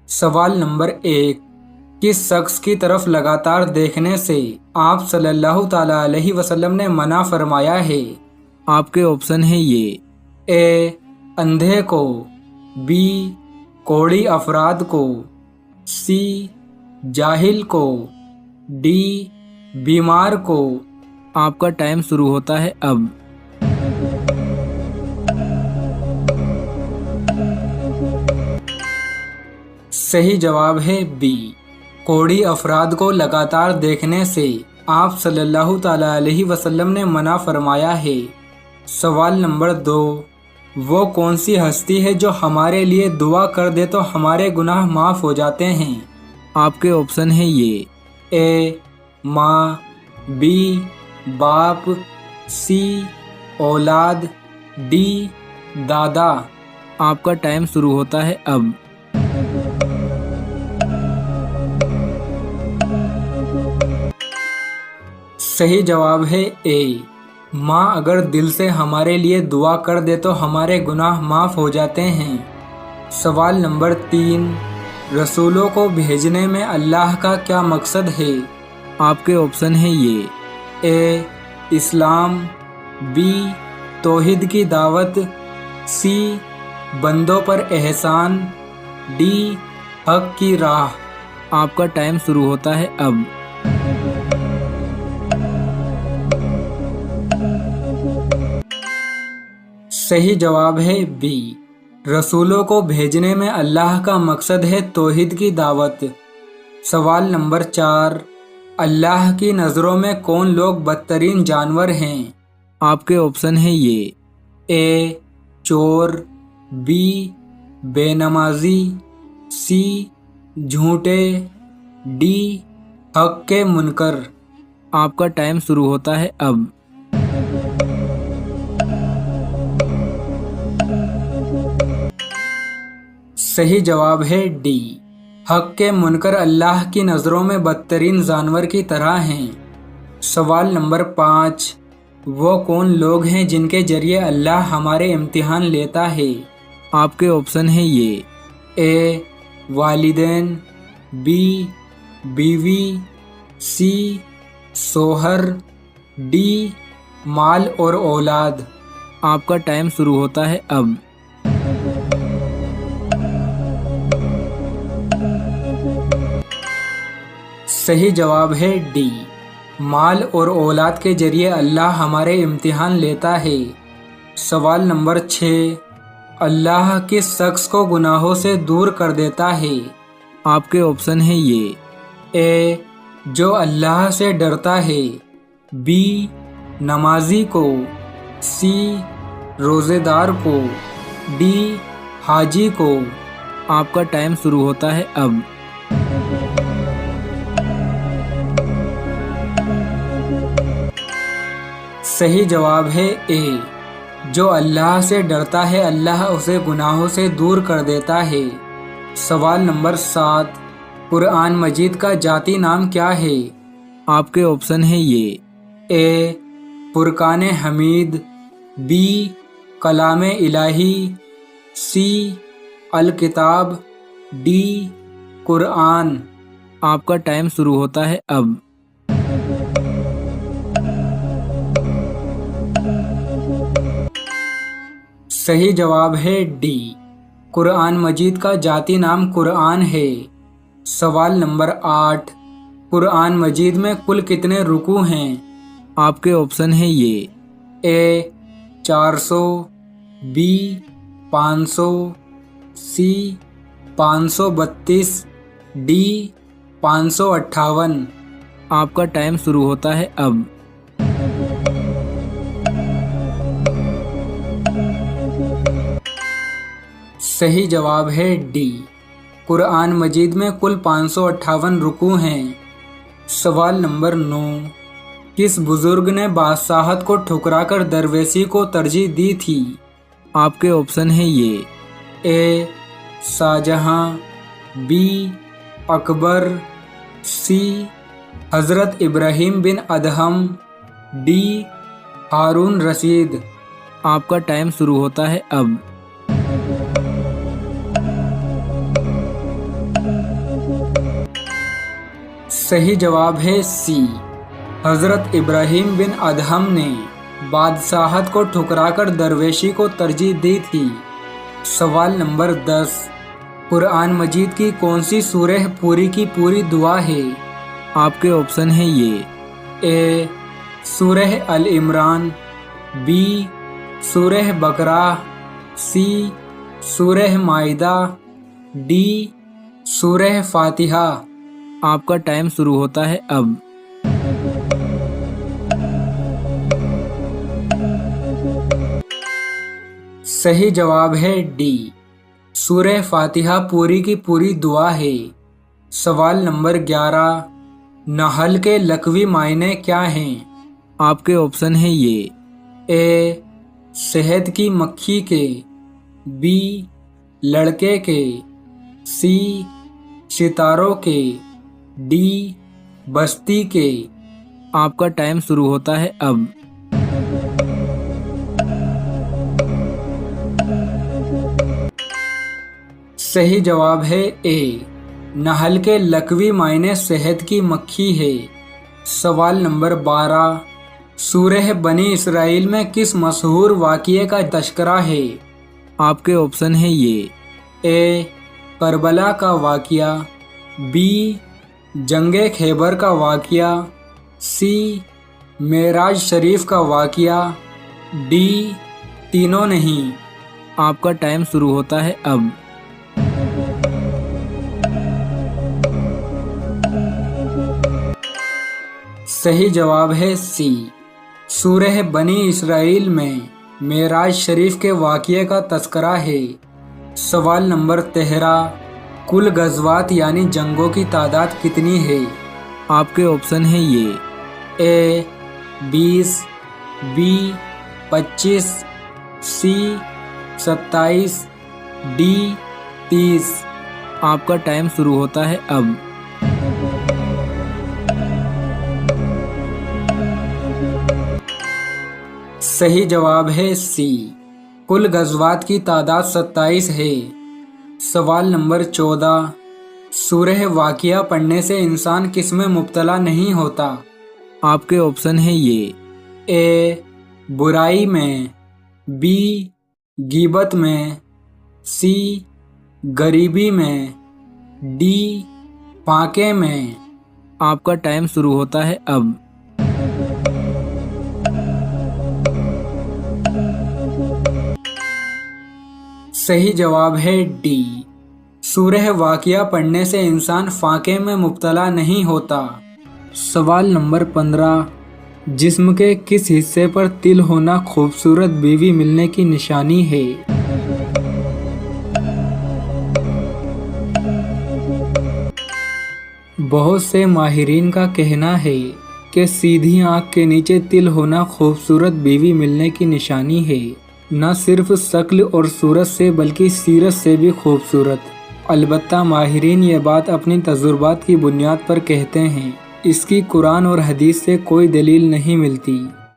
सवाल नंबर 1, किस शख्स की तरफ लगातार देखने से आप सल्लल्लाहु ताला अलैहि वसल्लम ने मना फरमाया है? आपके ऑप्शन है ये: ए अंधे को, बी कोढ़ी अफराद को, सी जाहिल को, डी बीमार को। आपका टाइम शुरू होता है अब। सही जवाब है बी, कोढ़ी अफराद को लगातार देखने से आप सल्लल्लाहु ताला अलैहि वसल्लम ने मना फरमाया है। सवाल नंबर 2, वो कौन सी हस्ती है जो हमारे लिए दुआ कर दे तो हमारे गुनाह माफ़ हो जाते हैं? आपके ऑप्शन है ये: ए माँ, बी बाप, सी औलाद, डी दादा। आपका टाइम शुरू होता है अब। सही जवाब है ए, माँ अगर दिल से हमारे लिए दुआ कर दे तो हमारे गुनाह माफ़ हो जाते हैं। सवाल नंबर 3, रसूलों को भेजने में अल्लाह का क्या मकसद है? आपके ऑप्शन है ये: ए इस्लाम, बी तौहीद की दावत, सी बंदों पर एहसान, डी हक की राह। आपका टाइम शुरू होता है अब। सही जवाब है बी, रसूलों को भेजने में अल्लाह का मकसद है तौहीद की दावत। सवाल नंबर 4, अल्लाह की नज़रों में कौन लोग बदतरीन जानवर हैं? आपके ऑप्शन है ये: ए चोर, बी बेनमाजी, सी झूठे, डी हक के मुनकर। आपका टाइम शुरू होता है अब। सही जवाब है डी, हक के मुनकर अल्लाह की नज़रों में बदतरीन जानवर की तरह हैं। सवाल नंबर 5, वो कौन लोग हैं जिनके जरिए अल्लाह हमारे इम्तिहान लेता है? आपके ऑप्शन है ये: ए वालिदैन, बी बीवी, सी सोहर, डी माल और औलाद। आपका टाइम शुरू होता है अब। सही जवाब है डी, माल और औलाद के जरिए अल्लाह हमारे इम्तिहान लेता है। सवाल नंबर 6, अल्लाह किस शख्स को गुनाहों से दूर कर देता है? आपके ऑप्शन है ये: ए जो अल्लाह से डरता है, बी नमाजी को, सी रोज़ेदार को, डी हाजी को। आपका टाइम शुरू होता है अब। सही जवाब है ए, जो अल्लाह से डरता है अल्लाह उसे गुनाहों से दूर कर देता है। सवाल नंबर 7, कुरान मजीद का जाती नाम क्या है? आपके ऑप्शन है ये: ए फुरकान हमीद, बी कलाम इलाही, सी अल किताब, डी कुरान। आपका टाइम शुरू होता है अब। सही जवाब है डी, कुरान मजीद का जाती नाम कुरान है। सवाल नंबर 8, कुरान मजीद में कुल कितने रुकू हैं? आपके ऑप्शन है ये: ए 400, बी 500, सी 532, डी 558। आपका टाइम शुरू होता है अब। सही जवाब है डी, कुरान मजीद में कुल 558 रुकू हैं। सवाल नंबर 9, किस बुजुर्ग ने बादशाहत को ठुकराकर दरवेशी को तरजीह दी थी? आपके ऑप्शन है ये: ए शाहजहां, बी अकबर, सी हज़रत इब्राहिम बिन अदहम, डी हारून रशीद। आपका टाइम शुरू होता है अब। صحیح جواب ہے سی، حضرت ابراہیم بن ادہم نے بادشاہت کو ٹھکرا کر درویشی کو ترجیح دی تھی۔ سوال نمبر 10، قرآن مجید کی کون سی سورہ پوری کی پوری دعا ہے؟ آپ کے آپشن ہیں یہ، اے سورہ ال عمران، بی سورہ بقرہ، سی سورہ مائدہ، ڈی سورہ فاتحہ۔ آپ کا ٹائم شروع ہوتا ہے اب۔ صحیح جواب ہے ڈی، سورہ فاتحہ پوری کی پوری دعا ہے۔ سوال نمبر 11، نحل کے لغوی معنی کیا ہیں؟ آپ کے آپشن ہیں یہ، اے شہد کی مکھی کے، بی لڑکے کے، سی ستاروں کے، ڈی بستی کے۔ آپ کا ٹائم شروع ہوتا ہے اب۔ صحیح جواب ہے اے، نحل کے لغوی معنی شہد کی مکھی ہے۔ سوال نمبر 12، سورہ بنی اسرائیل میں کس مشہور واقعے کا تذکرہ ہے؟ آپ کے آپشن ہیں یہ، اے کربلا کا واقعہ، بی جنگ خیبر کا واقعہ، سی معراج شریف کا واقعہ، ڈی تینوں نہیں۔ آپ کا ٹائم شروع ہوتا ہے اب۔ صحیح جواب ہے سی، سورہ بنی اسرائیل میں معراج شریف کے واقعے کا تذکرہ ہے۔ سوال نمبر 13، کل غزوات یعنی جنگوں کی تعداد کتنی ہے؟ آپ کے آپشن ہیں یہ، اے 20، بی 25، سی 27، ڈی 30۔ آپ کا ٹائم شروع ہوتا ہے اب۔ صحیح جواب ہے سی، کل غزوات کی تعداد 27 ہے۔ سوال نمبر 14، سورہ واقعہ پڑھنے سے انسان کس میں مبتلا نہیں ہوتا؟ آپ کے آپشن ہیں یہ، اے برائی میں، بی غیبت میں، سی غریبی میں، ڈی فاقے میں۔ آپ کا ٹائم شروع ہوتا ہے اب۔ صحیح جواب ہے ڈی، سورہ واقعہ پڑھنے سے انسان فاقے میں مبتلا نہیں ہوتا۔ سوال نمبر 15، جسم کے کس حصے پر تل ہونا خوبصورت بیوی ملنے کی نشانی ہے؟ بہت سے ماہرین کا کہنا ہے کہ سیدھی آنکھ کے نیچے تل ہونا خوبصورت بیوی ملنے کی نشانی ہے، نہ صرف شکل اور صورت سے بلکہ سیرت سے بھی خوبصورت۔ البتہ ماہرین یہ بات اپنی تجربات کی بنیاد پر کہتے ہیں، اس کی قرآن اور حدیث سے کوئی دلیل نہیں ملتی۔